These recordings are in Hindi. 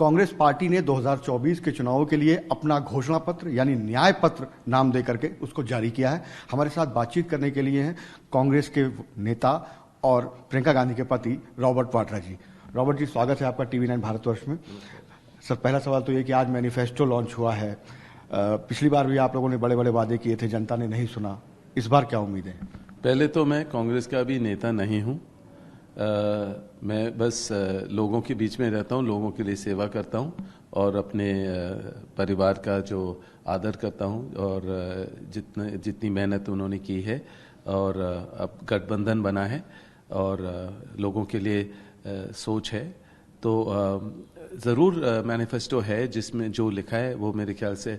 कांग्रेस पार्टी ने 2024 के चुनावों के लिए अपना घोषणा पत्र यानी न्याय पत्र नाम दे करके उसको जारी किया है। हमारे साथ बातचीत करने के लिए हैं कांग्रेस के नेता और प्रियंका गांधी के पति रॉबर्ट वाड्रा जी। रॉबर्ट जी, स्वागत है आपका टीवी9 भारतवर्ष में। सर, पहला सवाल तो ये कि आज मैनिफेस्टो लॉन्च हुआ है। पिछली बार भी आप लोगों ने बड़े बड़े वादे किए थे, जनता ने नहीं सुना। इस बार क्या उम्मीद है? पहले तो मैं कांग्रेस का भी नेता नहीं हूँ। मैं बस लोगों के बीच में रहता हूँ, लोगों के लिए सेवा करता हूँ और अपने परिवार का जो आदर करता हूँ और जितनी मेहनत उन्होंने की है और अब गठबंधन बना है और लोगों के लिए सोच है, तो ज़रूर मैनिफेस्टो है जिसमें जो लिखा है वो मेरे ख्याल से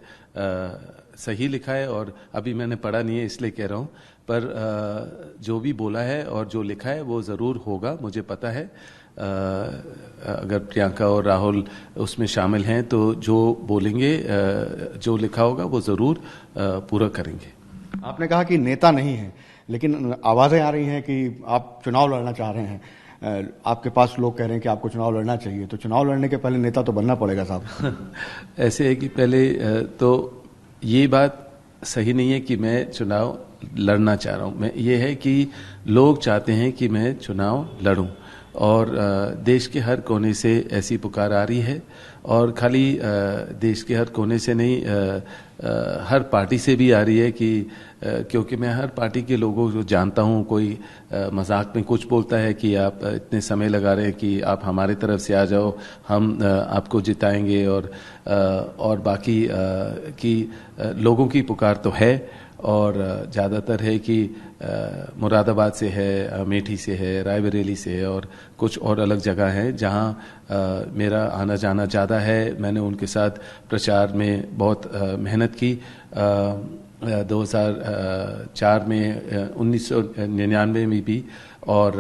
सही लिखा है। और अभी मैंने पढ़ा नहीं है इसलिए कह रहा हूँ, पर जो भी बोला है और जो लिखा है वो ज़रूर होगा, मुझे पता है। अगर प्रियंका और राहुल उसमें शामिल हैं तो जो बोलेंगे, जो लिखा होगा वो ज़रूर पूरा करेंगे। आपने कहा कि नेता नहीं है, लेकिन आवाज़ें आ रही हैं कि आप चुनाव लड़ना चाह रहे हैं। आपके पास लोग कह रहे हैं कि आपको चुनाव लड़ना चाहिए, तो चुनाव लड़ने के पहले नेता तो बनना पड़ेगा साहब। ऐसे है कि पहले तो ये बात सही नहीं है कि मैं चुनाव लड़ना चाह रहा हूँ। मैं ये है कि लोग चाहते हैं कि मैं चुनाव लड़ूं और देश के हर कोने से ऐसी पुकार आ रही है और खाली देश के हर कोने से नहीं, हर पार्टी से भी आ रही है कि क्योंकि मैं हर पार्टी के लोगों को जानता हूँ। कोई मजाक में कुछ बोलता है कि आप इतने समय लगा रहे हैं कि आप हमारे तरफ से आ जाओ, हम आपको जिताएंगे, और बाकी की लोगों की पुकार तो है और ज़्यादातर है कि मुरादाबाद से है, अमेठी से है, रायबरेली से है और कुछ और अलग जगह हैं जहां मेरा आना जाना ज़्यादा है। मैंने उनके साथ प्रचार में बहुत मेहनत की। 2004 में 1999 में भी और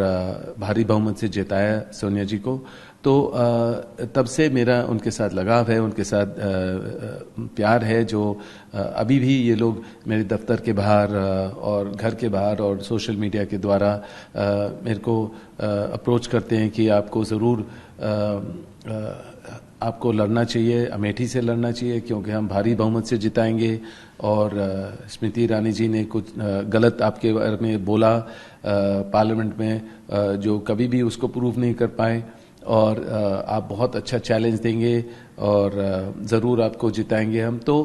भारी बहुमत से जिताया सोनिया जी को। तो तब से मेरा उनके साथ लगाव है, उनके साथ प्यार है, जो अभी भी ये लोग मेरे दफ्तर के बाहर और घर के बाहर और सोशल मीडिया के द्वारा मेरे को अप्रोच करते हैं कि आपको ज़रूर आपको लड़ना चाहिए, अमेठी से लड़ना चाहिए क्योंकि हम भारी बहुमत से जिताएंगे। और स्मृति ईरानी जी ने कुछ गलत आपके बारे में बोला पार्लियामेंट में, जो कभी भी उसको प्रूव नहीं कर पाए, और आप बहुत अच्छा चैलेंज देंगे और ज़रूर आपको जिताएंगे हम। तो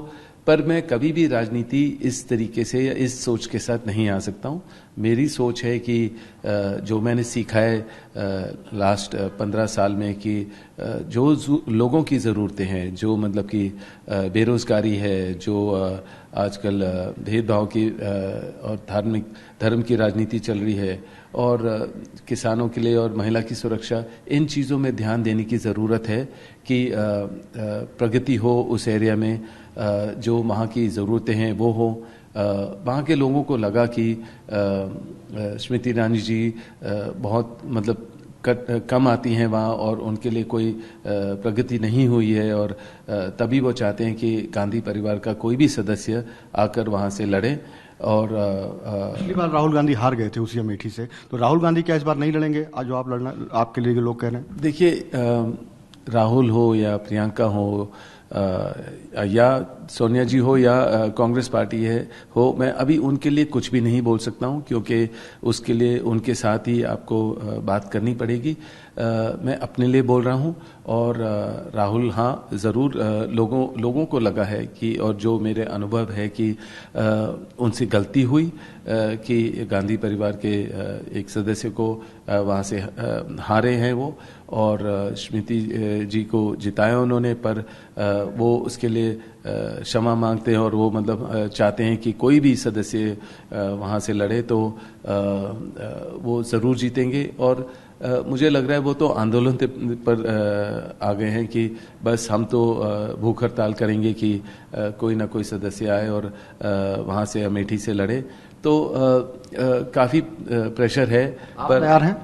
पर मैं कभी भी राजनीति इस तरीके से या इस सोच के साथ नहीं आ सकता हूँ। मेरी सोच है कि जो मैंने सीखा है लास्ट 15 साल में कि जो लोगों की ज़रूरतें हैं, जो मतलब कि बेरोज़गारी है, जो आजकल भेदभाव की और धर्म की राजनीति चल रही है, और किसानों के लिए और महिला की सुरक्षा, इन चीज़ों में ध्यान देने की ज़रूरत है कि प्रगति हो उस एरिया में, जो वहाँ की ज़रूरतें हैं वो हो। वहाँ के लोगों को लगा कि स्मृति ईरानी जी बहुत मतलब कम आती हैं वहाँ और उनके लिए कोई प्रगति नहीं हुई है, और तभी वो चाहते हैं कि गांधी परिवार का कोई भी सदस्य आकर वहाँ से लड़े। और पिछली बार राहुल गांधी हार गए थे उसी अमेठी से, तो राहुल गांधी क्या इस बार नहीं लड़ेंगे? आज जो आप लड़ना, आपके लिए लोग कह रहे हैं। देखिए, राहुल हो या प्रियंका हो या सोनिया जी हो या कांग्रेस पार्टी हो, मैं अभी उनके लिए कुछ भी नहीं बोल सकता हूं क्योंकि उसके लिए उनके साथ ही आपको बात करनी पड़ेगी। मैं अपने लिए बोल रहा हूं। और राहुल, हाँ, ज़रूर लोगों को लगा है कि, और जो मेरे अनुभव है कि उनसे गलती हुई कि गांधी परिवार के एक सदस्य को वहाँ से हारे हैं वो, और स्मृति जी को जिताया उन्होंने, पर वो उसके लिए क्षमा मांगते हैं और वो मतलब चाहते हैं कि कोई भी सदस्य वहाँ से लड़े तो वो ज़रूर जीतेंगे। और मुझे लग रहा है वो तो आंदोलन पर आ गए हैं कि बस हम तो भूख हड़ताल करेंगे कि कोई ना कोई सदस्य आए और वहाँ से अमेठी से लड़े। तो काफ़ी प्रेशर है। आप तैयार हैं?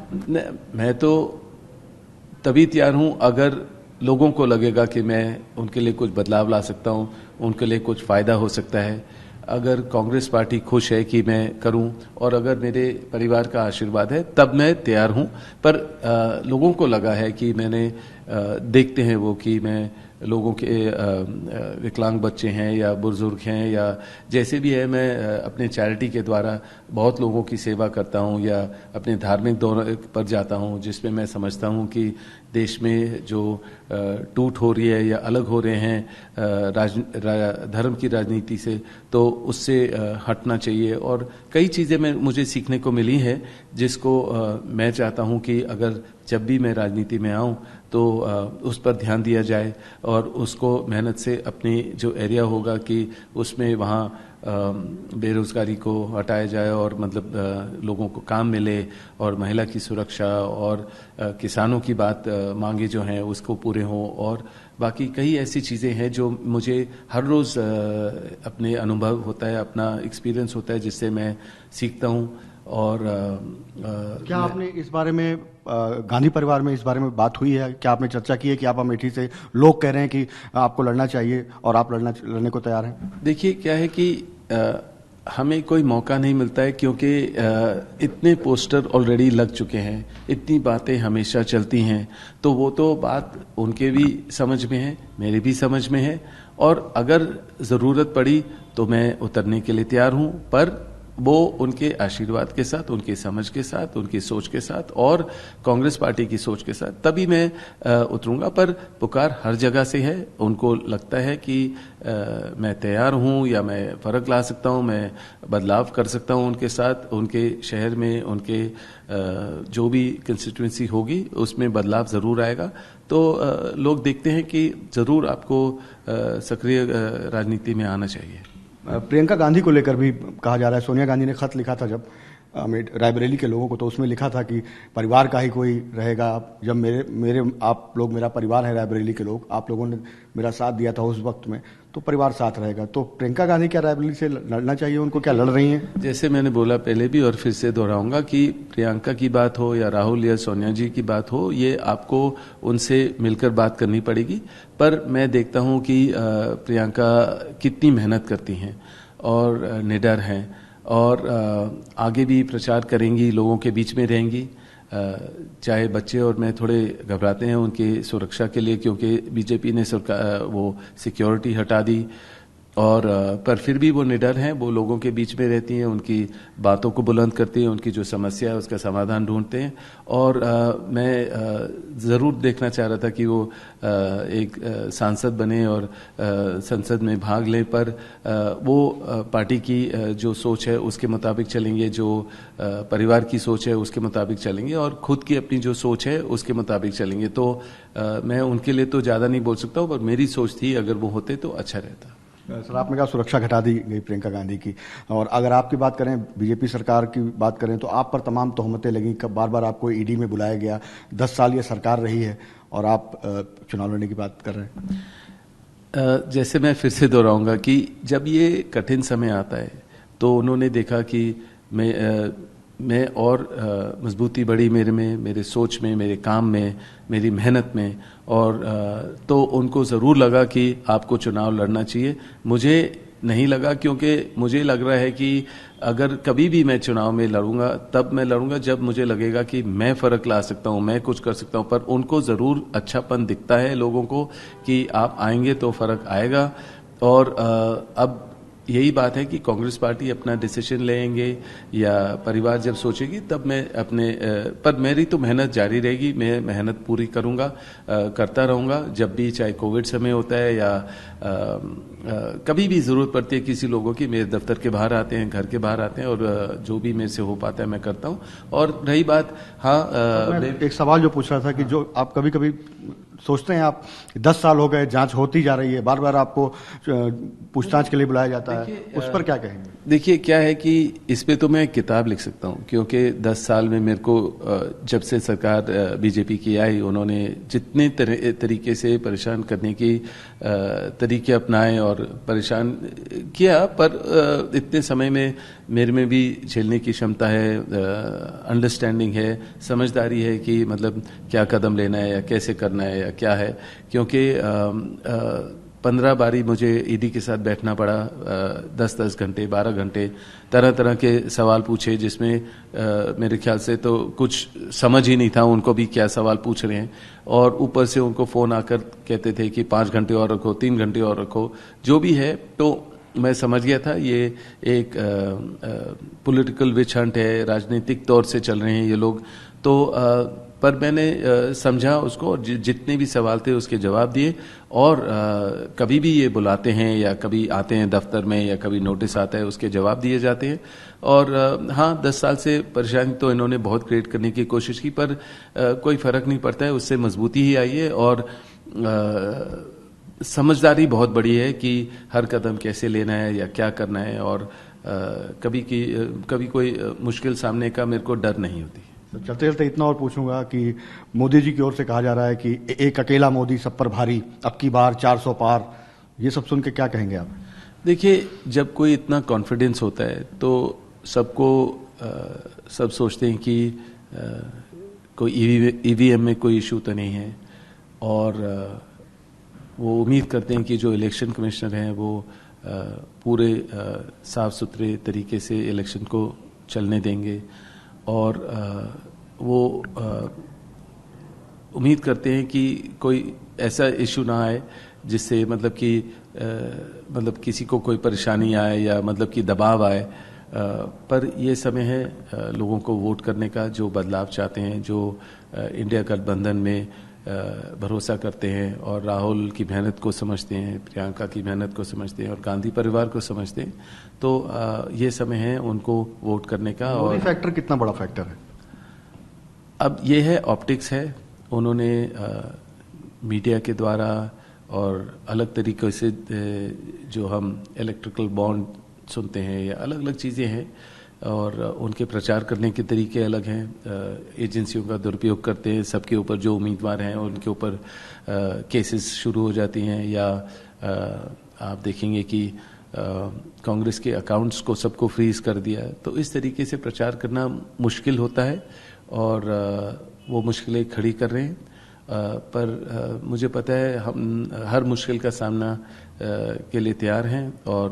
मैं तो तभी तैयार हूँ अगर लोगों को लगेगा कि मैं उनके लिए कुछ बदलाव ला सकता हूँ, उनके लिए कुछ फ़ायदा हो सकता है। अगर कांग्रेस पार्टी खुश है कि मैं करूं और अगर मेरे परिवार का आशीर्वाद है तब मैं तैयार हूं। पर लोगों को लगा है कि मैंने देखते हैं वो कि मैं लोगों के विकलांग बच्चे हैं या बुजुर्ग हैं या जैसे भी है, मैं अपने चैरिटी के द्वारा बहुत लोगों की सेवा करता हूं या अपने धार्मिक दौरे पर जाता हूं जिसमें मैं समझता हूं कि देश में जो टूट हो रही है या अलग हो रहे हैं धर्म की राजनीति से, तो उससे हटना चाहिए। और कई चीज़ें मुझे सीखने को मिली हैं जिसको मैं चाहता हूं कि अगर जब भी मैं राजनीति में आऊं तो उस पर ध्यान दिया जाए और उसको मेहनत से अपनी जो एरिया होगा कि उसमें वहाँ बेरोजगारी को हटाया जाए और मतलब लोगों को काम मिले और महिला की सुरक्षा और किसानों की बात मांगे जो हैं उसको पूरे हों। और बाकी कई ऐसी चीज़ें हैं जो मुझे हर रोज़ अपने अनुभव होता है, अपना एक्सपीरियंस होता है जिससे मैं सीखता हूँ। और क्या आपने इस बारे में गांधी परिवार में इस बारे में बात हुई है? क्या आपने चर्चा की है कि आप अमेठी से लोग कह रहे हैं कि आपको लड़ना चाहिए और आप लड़ने को तैयार हैं? देखिए क्या है कि हमें कोई मौका नहीं मिलता है क्योंकि इतने पोस्टर ऑलरेडी लग चुके हैं, इतनी बातें हमेशा चलती हैं, तो वो तो बात उनके भी समझ में है, मेरे भी समझ में है। और अगर ज़रूरत पड़ी तो मैं उतरने के लिए तैयार हूं, पर वो उनके आशीर्वाद के साथ, उनकी समझ के साथ, उनकी सोच के साथ और कांग्रेस पार्टी की सोच के साथ तभी मैं उतरूंगा। पर पुकार हर जगह से है, उनको लगता है कि मैं तैयार हूं या मैं फर्क ला सकता हूं, मैं बदलाव कर सकता हूं उनके साथ, उनके शहर में, उनके जो भी कंस्टिट्यूंसी होगी उसमें बदलाव जरूर आएगा। तो लोग देखते हैं कि जरूर आपको सक्रिय राजनीति में आना चाहिए। प्रियंका गांधी को लेकर भी कहा जा रहा है, सोनिया गांधी ने खत लिखा था जब रायबरेली के लोगों को, तो उसमें लिखा था कि परिवार का ही कोई रहेगा। जब मेरे आप लोग मेरा परिवार है, रायबरेली के लोग, आप लोगों ने मेरा साथ दिया था उस वक्त में, तो परिवार साथ रहेगा। तो प्रियंका गांधी क्या रायबरेली से लड़ना चाहिए उनको? क्या लड़ रही हैं? जैसे मैंने बोला पहले भी और फिर से दोहराऊंगा कि प्रियंका की बात हो या राहुल या सोनिया जी की बात हो, ये आपको उनसे मिलकर बात करनी पड़ेगी। पर मैं देखता हूं कि प्रियंका कितनी मेहनत करती हैं और निडर हैं और आगे भी प्रचार करेंगी, लोगों के बीच में रहेंगी। चाहे बच्चे और मैं थोड़े घबराते हैं उनकी सुरक्षा के लिए क्योंकि बीजेपी ने वो सिक्योरिटी हटा दी, और पर फिर भी वो निडर हैं, वो लोगों के बीच में रहती हैं, उनकी बातों को बुलंद करती हैं, उनकी जो समस्या है उसका समाधान ढूंढते हैं। और मैं ज़रूर देखना चाह रहा था कि वो एक सांसद बने और संसद में भाग लें, पर वो पार्टी की जो सोच है उसके मुताबिक चलेंगे, जो परिवार की सोच है उसके मुताबिक चलेंगे और खुद की अपनी जो सोच है उसके मुताबिक चलेंगे। तो मैं उनके लिए तो ज़्यादा नहीं बोल सकता हूँ, पर मेरी सोच थी अगर वो होते तो अच्छा रहता। सर, आपने कहा सुरक्षा घटा दी गई प्रियंका गांधी की, और अगर आपकी बात करें, बीजेपी सरकार की बात करें, तो आप पर तमाम तोहमतें लगी। बार बार आपको ईडी में बुलाया गया, 10 साल ये सरकार रही है और आप चुनाव लड़ने की बात कर रहे हैं। जैसे मैं फिर से दोहराऊंगा कि जब ये कठिन समय आता है तो उन्होंने देखा कि मैं और मजबूती बढ़ी मेरे में, मेरे सोच में, मेरे काम में, मेरी मेहनत में, और तो उनको ज़रूर लगा कि आपको चुनाव लड़ना चाहिए। मुझे नहीं लगा, क्योंकि मुझे लग रहा है कि अगर कभी भी मैं चुनाव में लड़ूंगा तब मैं लड़ूंगा जब मुझे लगेगा कि मैं फ़र्क ला सकता हूं, मैं कुछ कर सकता हूं। पर उनको ज़रूर अच्छापन दिखता है लोगों को कि आप आएंगे तो फ़र्क आएगा। और अब यही बात है कि कांग्रेस पार्टी अपना डिसीजन लेंगे या परिवार जब सोचेगी तब मैं अपने पर मेरी तो मेहनत जारी रहेगी, मैं मेहनत पूरी करूंगा, करता रहूंगा। जब भी, चाहे कोविड समय होता है या कभी भी ज़रूरत पड़ती है किसी लोगों की, मेरे दफ्तर के बाहर आते हैं, घर के बाहर आते हैं, और जो भी मेरे से हो पाता है मैं करता हूं। और रही बात, हाँ, एक सवाल जो पूछ रहा था कि जो आप कभी कभी सोचते हैं, आप 10 साल हो गए, जांच होती जा रही है, बार बार आपको पूछताछ के लिए बुलाया जाता है, उस पर क्या कहेंगे? देखिए क्या है कि इस पे तो मैं किताब लिख सकता हूँ, क्योंकि 10 साल में मेरे को जब से सरकार बीजेपी की आई, उन्होंने जितने तरीके से परेशान करने की तरीके अपनाए और परेशान किया, पर इतने समय में मेरे में भी झेलने की क्षमता है, अंडरस्टैंडिंग है, समझदारी है कि मतलब क्या कदम लेना है या कैसे करना है या क्या है। क्योंकि 15 बारी मुझे ईडी के साथ बैठना पड़ा, 10-10 घंटे, 12 घंटे, तरह तरह के सवाल पूछे, जिसमें मेरे ख्याल से तो कुछ समझ ही नहीं था उनको भी क्या सवाल पूछ रहे हैं। और ऊपर से उनको फोन आकर कहते थे कि 5 घंटे और रखो, 3 घंटे और रखो, जो भी है। तो मैं समझ गया था ये एक पॉलिटिकल विच हंट है, राजनीतिक तौर से चल रहे हैं ये लोग। तो पर मैंने समझा उसको, और जितने भी सवाल थे उसके जवाब दिए। और कभी भी ये बुलाते हैं या कभी आते हैं दफ्तर में या कभी नोटिस आता है, उसके जवाब दिए जाते हैं। और हाँ, 10 साल से परेशानी तो इन्होंने बहुत क्रिएट करने की कोशिश की, पर कोई फर्क नहीं पड़ता है, उससे मजबूती ही आई है। और समझदारी बहुत बड़ी है कि हर कदम कैसे लेना है या क्या करना है। और कभी कोई मुश्किल सामने का मेरे को डर नहीं होती। तो चलते चलते इतना और पूछूंगा कि मोदी जी की ओर से कहा जा रहा है कि एक अकेला मोदी सब पर भारी, अब की बार 400 पार, ये सब सुन के क्या कहेंगे आप? देखिए, जब कोई इतना कॉन्फिडेंस होता है तो सबको सब सोचते हैं कि कोई ईवीएम में कोई इशू तो नहीं है। और वो उम्मीद करते हैं कि जो इलेक्शन कमिश्नर हैं वो पूरे साफ सुथरे तरीके से इलेक्शन को चलने देंगे। और वो उम्मीद करते हैं कि कोई ऐसा इशू ना आए जिससे मतलब किसी को कोई परेशानी आए या मतलब कि दबाव आए। पर ये समय है लोगों को वोट करने का, जो बदलाव चाहते हैं, जो इंडिया गठबंधन में भरोसा करते हैं और राहुल की मेहनत को समझते हैं, प्रियंका की मेहनत को समझते हैं और गांधी परिवार को समझते हैं। तो ये समय है उनको वोट करने का। और फैक्टर कितना बड़ा फैक्टर है? अब ये है ऑप्टिक्स है। उन्होंने मीडिया के द्वारा और अलग तरीके से जो हम इलेक्ट्रिकल बॉन्ड सुनते हैं या अलग अलग चीज़ें हैं, और उनके प्रचार करने के तरीके अलग हैं। एजेंसियों का दुरुपयोग करते हैं, सबके ऊपर जो उम्मीदवार हैं उनके ऊपर केसेस शुरू हो जाती हैं। या आप देखेंगे कि कांग्रेस के अकाउंट्स को सबको फ्रीज कर दिया। तो इस तरीके से प्रचार करना मुश्किल होता है और वो मुश्किलें खड़ी कर रहे हैं। पर मुझे पता है हम हर मुश्किल का सामना के लिए तैयार हैं। और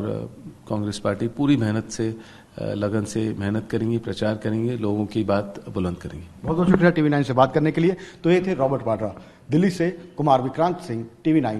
कांग्रेस पार्टी पूरी मेहनत से, लगन से मेहनत करेंगी, प्रचार करेंगे, लोगों की बात बुलंद करेंगे। बहुत बहुत शुक्रिया TV9 से बात करने के लिए। तो ये थे रॉबर्ट वाड्रा। दिल्ली से कुमार विक्रांत सिंह, TV9।